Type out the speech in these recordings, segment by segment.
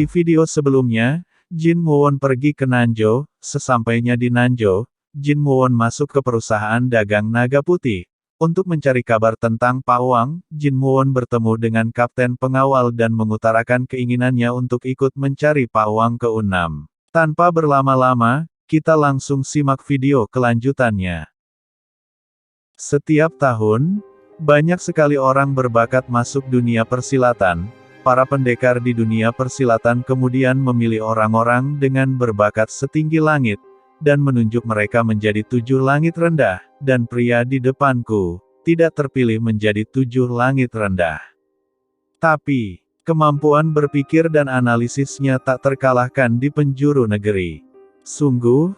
Di video sebelumnya, Jin Muwon pergi ke Nanzhou. Sesampainya di Nanzhou, Jin Muwon masuk ke perusahaan dagang naga putih. Untuk mencari kabar tentang Pak Wang, Jin Muwon bertemu dengan kapten pengawal dan mengutarakan keinginannya untuk ikut mencari Pak Wang ke-6. Tanpa berlama-lama, kita langsung simak video kelanjutannya. Setiap tahun, banyak sekali orang berbakat masuk dunia persilatan. Para pendekar di dunia persilatan kemudian memilih orang-orang dengan berbakat setinggi langit, dan menunjuk mereka menjadi 7 langit rendah, dan pria di depanku, tidak terpilih menjadi 7 langit rendah. Tapi, kemampuan berpikir dan analisisnya tak terkalahkan di penjuru negeri. Sungguh,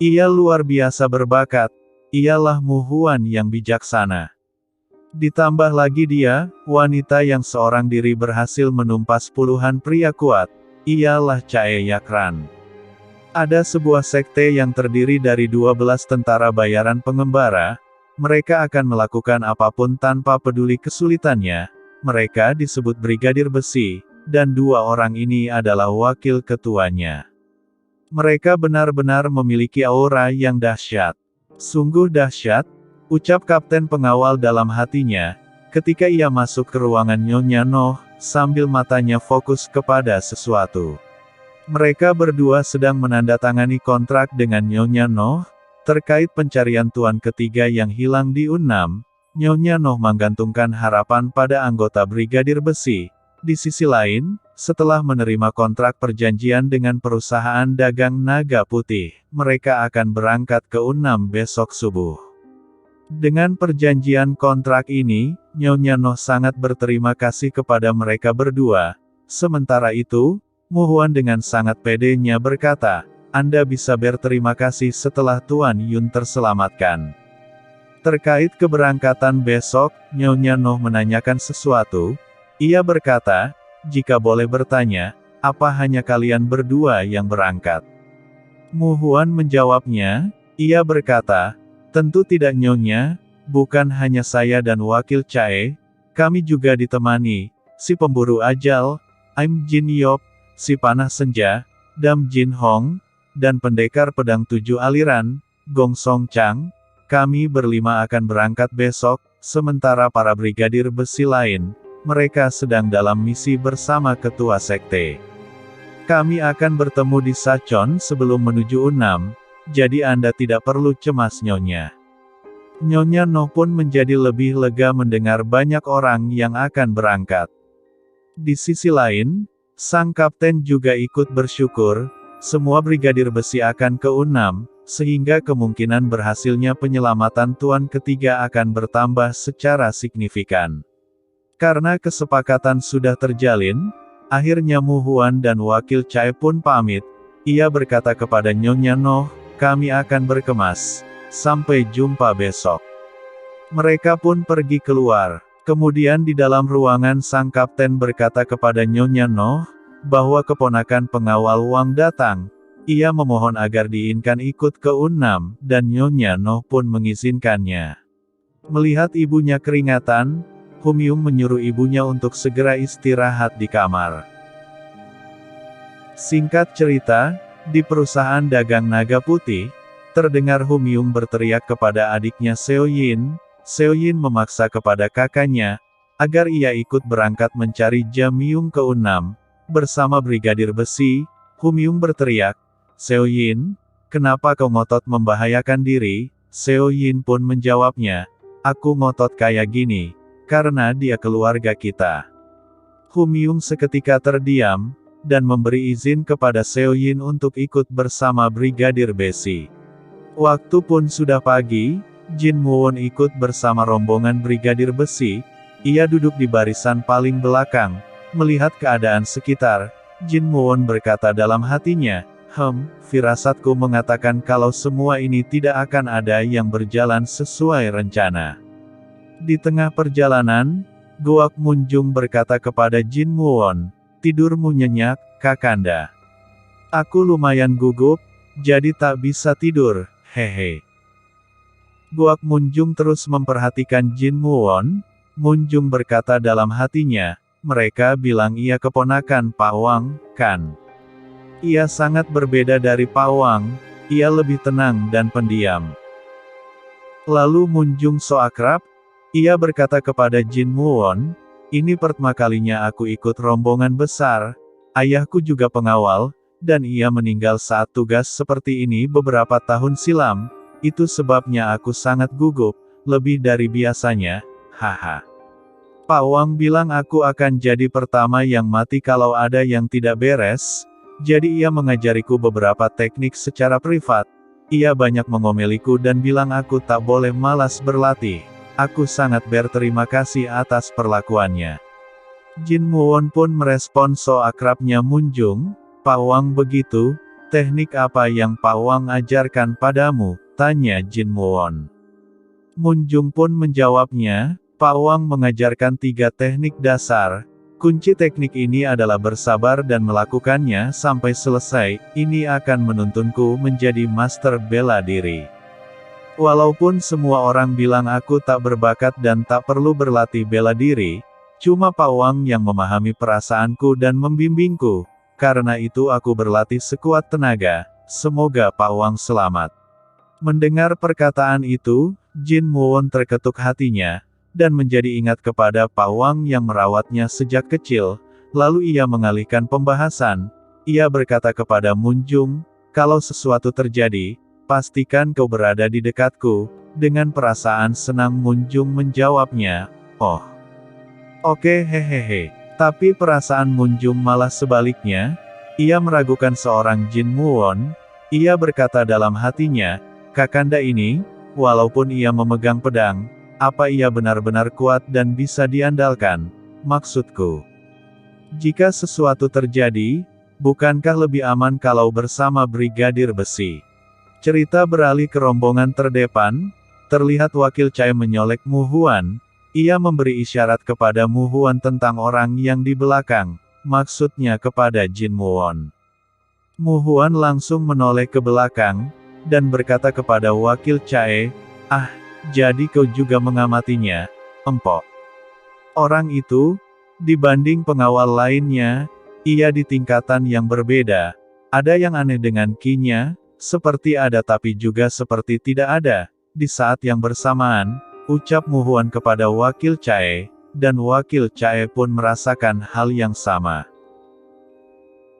ia luar biasa berbakat, ialah Mu Huan yang bijaksana. Ditambah lagi dia, wanita yang seorang diri berhasil menumpas puluhan pria kuat, ialah Chae Yakran. Ada sebuah sekte yang terdiri dari 12 tentara bayaran pengembara, mereka akan melakukan apapun tanpa peduli kesulitannya, mereka disebut Brigadir Besi, dan 2 orang ini adalah wakil ketuanya. Mereka benar-benar memiliki aura yang dahsyat. Sungguh dahsyat, ucap kapten pengawal dalam hatinya, ketika ia masuk ke ruangan Nyonya Noh, sambil matanya fokus kepada sesuatu. Mereka berdua sedang menandatangani kontrak dengan Nyonya Noh, terkait pencarian tuan ketiga yang hilang di U6. Nyonya Noh menggantungkan harapan pada anggota Brigadir Besi. Di sisi lain, setelah menerima kontrak perjanjian dengan perusahaan dagang naga putih, mereka akan berangkat ke U6 besok subuh. Dengan perjanjian kontrak ini, Nyonya Noh sangat berterima kasih kepada mereka berdua. Sementara itu, Mu Huan dengan sangat pedenya berkata, Anda bisa berterima kasih setelah Tuan Yun terselamatkan. Terkait keberangkatan besok, Nyonya Noh menanyakan sesuatu. Ia berkata, jika boleh bertanya, apa hanya kalian berdua yang berangkat? Mu Huan menjawabnya, ia berkata, tentu tidak Nyonya, bukan hanya saya dan wakil Chae, kami juga ditemani, si pemburu ajal, Im Jin Yop, si panah senja, Dam Jin Hong, dan pendekar pedang 7 aliran, Gong Song Chang. Kami berlima akan berangkat besok, sementara para brigadir besi lain, mereka sedang dalam misi bersama ketua sekte. Kami akan bertemu di Sachon sebelum menuju U6. Jadi Anda tidak perlu cemas Nyonya. Nyonya Noh pun menjadi lebih lega mendengar banyak orang yang akan berangkat. Di sisi lain, sang kapten juga ikut bersyukur, semua brigadir besi akan ke U6, sehingga kemungkinan berhasilnya penyelamatan tuan ketiga akan bertambah secara signifikan. Karena kesepakatan sudah terjalin, akhirnya Mu Huan dan wakil Chae pun pamit. Ia berkata kepada Nyonya Noh, kami akan berkemas. Sampai jumpa besok. Mereka pun pergi keluar. Kemudian di dalam ruangan sang kapten berkata kepada Nyonya Noh, bahwa keponakan pengawal Wang datang. Ia memohon agar diizinkan ikut ke U6, dan Nyonya Noh pun mengizinkannya. Melihat ibunya keringatan, Humyung menyuruh ibunya untuk segera istirahat di kamar. Singkat cerita, di perusahaan dagang naga putih, terdengar Humyung berteriak kepada adiknya Seo Yin. Seo Yin memaksa kepada kakaknya, agar ia ikut berangkat mencari Jamyung ke U6. Bersama Brigadir Besi, Humyung berteriak, Seo Yin, kenapa kau ngotot membahayakan diri? Seo Yin pun menjawabnya, aku ngotot kayak gini, karena dia keluarga kita. Humyung seketika terdiam, dan memberi izin kepada Seo Yin untuk ikut bersama Brigadir Besi. Waktu pun sudah pagi, Jin Muwon ikut bersama rombongan Brigadir Besi. Ia duduk di barisan paling belakang, melihat keadaan sekitar. Jin Muwon berkata dalam hatinya, firasatku mengatakan kalau semua ini tidak akan ada yang berjalan sesuai rencana. Di tengah perjalanan, Goak Munjung berkata kepada Jin Muwon, tidurmu nyenyak, Kakanda. Aku lumayan gugup, jadi tak bisa tidur, hehe. Goak Munjung terus memperhatikan Jin Muwon. Munjung berkata dalam hatinya, mereka bilang ia keponakan Pak Wang, kan? Ia sangat berbeda dari Pawang, ia lebih tenang dan pendiam. Lalu Munjung so akrab? Ia berkata kepada Jin Muon, ini pertama kalinya aku ikut rombongan besar, ayahku juga pengawal, dan ia meninggal saat tugas seperti ini beberapa tahun silam, itu sebabnya aku sangat gugup, lebih dari biasanya, haha. Pawang bilang aku akan jadi pertama yang mati kalau ada yang tidak beres, jadi ia mengajariku beberapa teknik secara privat. Ia banyak mengomeliku dan bilang aku tak boleh malas berlatih. Aku sangat berterima kasih atas perlakuannya. Jin Muon pun merespon so akrabnya Munjung, Pawang begitu, teknik apa yang Pawang ajarkan padamu? Tanya Jin Muon. Munjung pun menjawabnya, Pawang mengajarkan 3 teknik dasar. Kunci teknik ini adalah bersabar dan melakukannya sampai selesai, ini akan menuntunku menjadi master bela diri. Walaupun semua orang bilang aku tak berbakat dan tak perlu berlatih bela diri, cuma Pawang yang memahami perasaanku dan membimbingku, karena itu aku berlatih sekuat tenaga, semoga Pawang selamat. Mendengar perkataan itu, Jin Muon terketuk hatinya, dan menjadi ingat kepada Pawang yang merawatnya sejak kecil, lalu ia mengalihkan pembahasan, ia berkata kepada Munjung, kalau sesuatu terjadi, pastikan kau berada di dekatku, dengan perasaan senang Munjung menjawabnya, oh. Oke hehehe, tapi perasaan Munjung malah sebaliknya, ia meragukan seorang Jin Muon, ia berkata dalam hatinya, Kakanda ini, walaupun ia memegang pedang, apa ia benar-benar kuat dan bisa diandalkan? Maksudku, jika sesuatu terjadi, bukankah lebih aman kalau bersama Brigadir Besi? Cerita beralih ke rombongan terdepan, terlihat wakil Cai menyolek Mu Huan, ia memberi isyarat kepada Mu Huan tentang orang yang di belakang, maksudnya kepada Jin Muon. Mu Huan langsung menoleh ke belakang, dan berkata kepada wakil Cai, ah, jadi kau juga mengamatinya, empok. Orang itu, dibanding pengawal lainnya, ia di tingkatan yang berbeda. Ada yang aneh dengan Qi-nya, seperti ada tapi juga seperti tidak ada. Di saat yang bersamaan, ucap Mu Huan kepada wakil Cai, dan wakil Cai pun merasakan hal yang sama.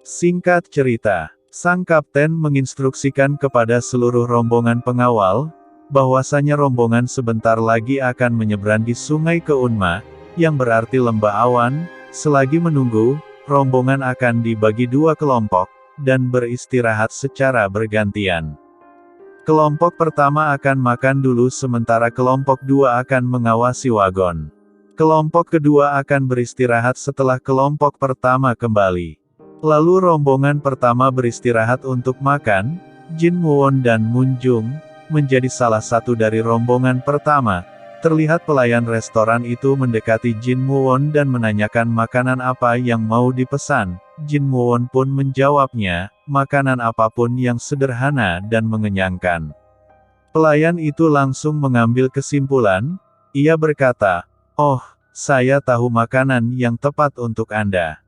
Singkat cerita, sang kapten menginstruksikan kepada seluruh rombongan pengawal, bahwasanya rombongan sebentar lagi akan menyeberangi sungai Keunma, yang berarti lembah awan. Selagi menunggu, rombongan akan dibagi 2 kelompok, dan beristirahat secara bergantian. Kelompok pertama akan makan dulu sementara kelompok 2 akan mengawasi wagon. Kelompok kedua akan beristirahat setelah kelompok pertama kembali. Lalu rombongan pertama beristirahat untuk makan, Jin Muon dan Munjung menjadi salah satu dari rombongan pertama. Terlihat pelayan restoran itu mendekati Jin Muon dan menanyakan makanan apa yang mau dipesan. Jin Muon pun menjawabnya, makanan apapun yang sederhana dan mengenyangkan. Pelayan itu langsung mengambil kesimpulan, ia berkata, oh, saya tahu makanan yang tepat untuk Anda.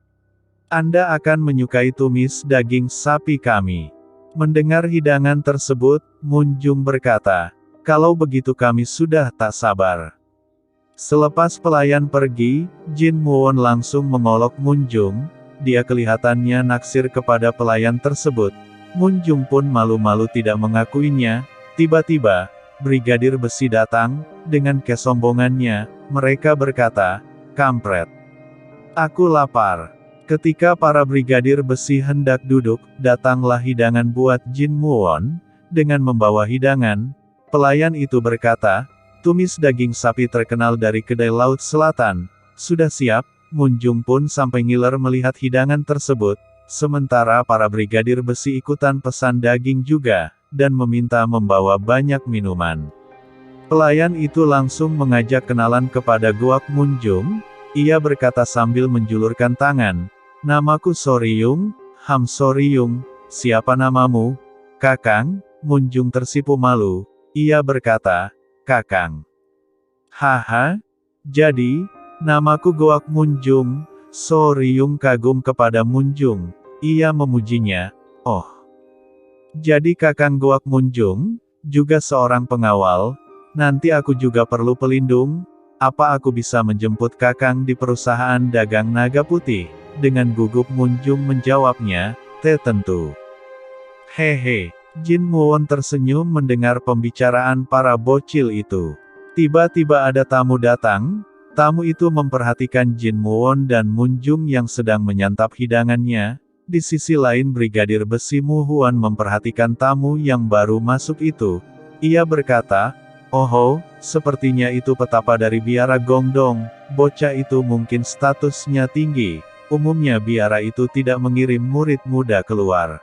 Anda akan menyukai tumis daging sapi kami. Mendengar hidangan tersebut, Munjung berkata, kalau begitu kami sudah tak sabar. Selepas pelayan pergi, Jin Muon langsung mengolok Munjung, dia kelihatannya naksir kepada pelayan tersebut. Munjung pun malu-malu tidak mengakuinya. Tiba-tiba, Brigadir Besi datang, dengan kesombongannya, mereka berkata, kampret. Aku lapar. Ketika para Brigadir Besi hendak duduk, datanglah hidangan buat Jin Muon, dengan membawa hidangan, pelayan itu berkata, tumis daging sapi terkenal dari kedai Laut Selatan, sudah siap. Munjung pun sampai ngiler melihat hidangan tersebut, sementara para Brigadir Besi ikutan pesan daging juga, dan meminta membawa banyak minuman. Pelayan itu langsung mengajak kenalan kepada Guak Munjung, ia berkata sambil menjulurkan tangan, namaku Soryung, Ham Soryung, siapa namamu? Kakang. Munjung tersipu malu, ia berkata, Kakang. Haha, jadi, namaku Guak Munjung. Soryung kagum kepada Munjung, Ia memujinya. Oh, jadi Kakang Goak Munjung, juga seorang pengawal, nanti aku juga perlu pelindung, apa aku bisa menjemput Kakang di perusahaan dagang naga putih? Dengan gugup Munjung menjawabnya, tentu. Hehe. Jin Muon tersenyum mendengar pembicaraan para bocil itu. Tiba-tiba ada tamu datang, tamu itu memperhatikan Jin Muon dan Munjung yang sedang menyantap hidangannya. Di sisi lain Brigadir Besi Mu Huan memperhatikan tamu yang baru masuk itu. Ia berkata, "Oh, sepertinya itu petapa dari biara Gongdong, bocah itu mungkin statusnya tinggi. Umumnya biara itu tidak mengirim murid muda keluar.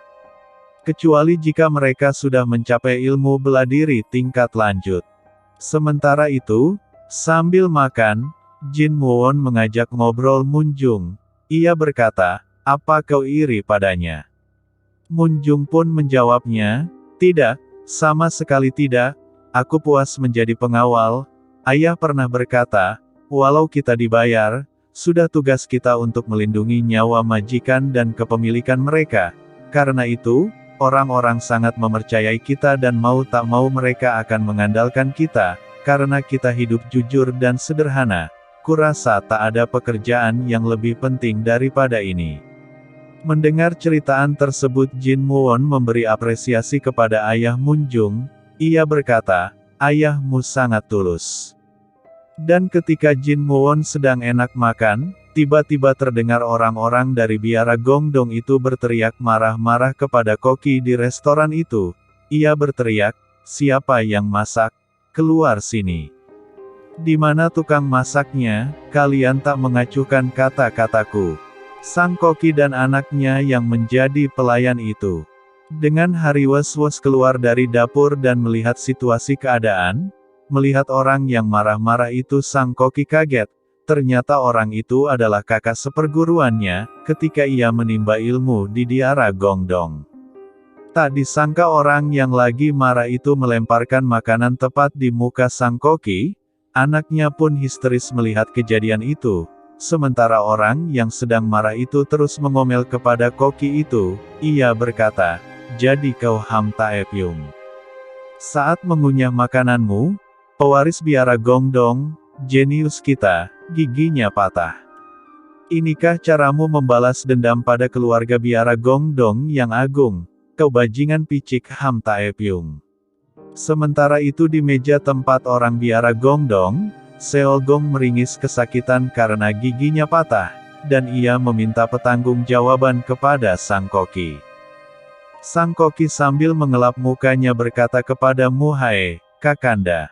Kecuali jika mereka sudah mencapai ilmu bela diri tingkat lanjut." Sementara itu, sambil makan, Jin Muon mengajak ngobrol Munjung. Ia berkata, "Apa kau iri padanya?" Munjung pun menjawabnya, "Tidak, sama sekali tidak. Aku puas menjadi pengawal. Ayah pernah berkata, walau kita dibayar, sudah tugas kita untuk melindungi nyawa majikan dan kepemilikan mereka. Karena itu, orang-orang sangat mempercayai kita dan mau tak mau mereka akan mengandalkan kita, karena kita hidup jujur dan sederhana. Kurasa tak ada pekerjaan yang lebih penting daripada ini." Mendengar ceritaan tersebut Jin Muon memberi apresiasi kepada ayah Munjung. Ia berkata, "Ayahmu sangat tulus." Dan ketika Jin Muon sedang enak makan, tiba-tiba terdengar orang-orang dari biara Gongdong itu berteriak marah-marah kepada koki di restoran itu. Ia berteriak, "Siapa yang masak? Keluar sini. Di mana tukang masaknya? Kalian tak mengacuhkan kata-kataku." Sang koki dan anaknya yang menjadi pelayan itu, dengan hariwes-wes keluar dari dapur dan melihat situasi keadaan. Melihat orang yang marah-marah itu sang koki kaget. Ternyata orang itu adalah kakak seperguruannya, ketika ia menimba ilmu di biara Gongdong. Tak disangka orang yang lagi marah itu melemparkan makanan tepat di muka sang koki. Anaknya pun histeris melihat kejadian itu. Sementara orang yang sedang marah itu terus mengomel kepada koki itu. Ia berkata, "Jadi kau Ham Taepyung. Saat mengunyah makananmu, pewaris biara Gongdong, jenius kita, giginya patah. Inikah caramu membalas dendam pada keluarga biara Gongdong yang agung? Kau bajingan picik Ham Taepyung." Sementara itu di meja tempat orang biara Gongdong, Seolgong meringis kesakitan karena giginya patah, dan ia meminta pertanggungjawaban kepada sang koki. Sang koki sambil mengelap mukanya berkata kepada Mu Hae, "Kakanda,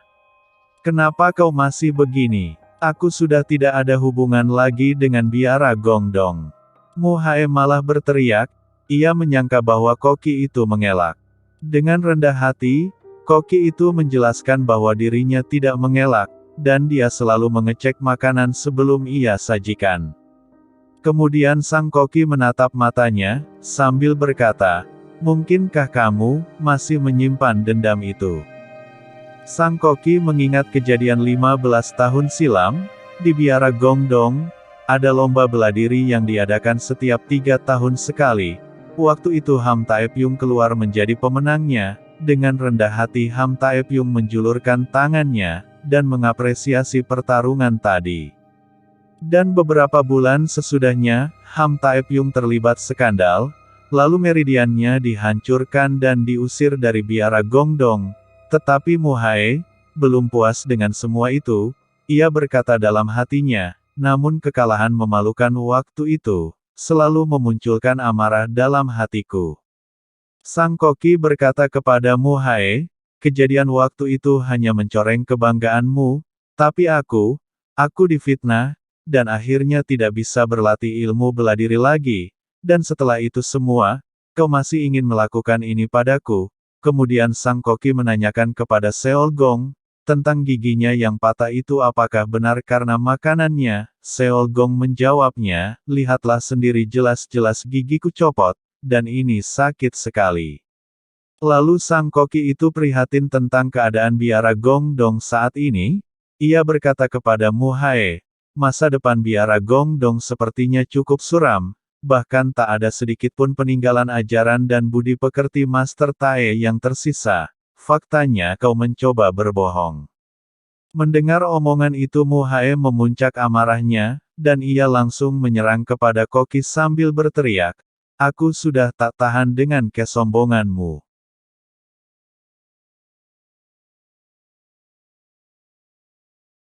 kenapa kau masih begini? Aku sudah tidak ada hubungan lagi dengan biara Gongdong." Mu Hae malah berteriak. Ia menyangka bahwa koki itu mengelak. Dengan rendah hati, koki itu menjelaskan bahwa dirinya tidak mengelak, dan dia selalu mengecek makanan sebelum ia sajikan. Kemudian sang koki menatap matanya, sambil berkata, "Mungkinkah kamu masih menyimpan dendam itu?" Sang koki mengingat kejadian 15 tahun silam, di biara Gongdong, ada lomba bela diri yang diadakan setiap 3 tahun sekali. Waktu itu Ham Taepyung keluar menjadi pemenangnya. Dengan rendah hati Ham Taepyung menjulurkan tangannya, dan mengapresiasi pertarungan tadi. Dan beberapa bulan sesudahnya, Ham Taepyung terlibat skandal, lalu meridiannya dihancurkan dan diusir dari biara Gongdong. Tetapi Mu Hae belum puas dengan semua itu. Ia berkata dalam hatinya, "Namun kekalahan memalukan waktu itu, selalu memunculkan amarah dalam hatiku." Sang koki berkata kepada Mu Hae, "Kejadian waktu itu hanya mencoreng kebanggaanmu, tapi aku difitnah, dan akhirnya tidak bisa berlatih ilmu bela diri lagi. Dan setelah itu semua, kau masih ingin melakukan ini padaku?" Kemudian sang koki menanyakan kepada Seolgong, tentang giginya yang patah itu apakah benar karena makanannya. Seolgong menjawabnya, "Lihatlah sendiri, jelas-jelas gigiku copot, dan ini sakit sekali." Lalu sang koki itu prihatin tentang keadaan biara Gongdong saat ini. Ia berkata kepada Mu Hae, "Masa depan biara Gongdong sepertinya cukup suram. bahkan tak ada sedikit pun peninggalan ajaran dan budi pekerti Master Tae yang tersisa. Faktanya kau mencoba berbohong. Mendengar omongan itu Mu Hae memuncak amarahnya, dan ia langsung menyerang kepada Koki sambil berteriak, "Aku sudah tak tahan dengan kesombonganmu.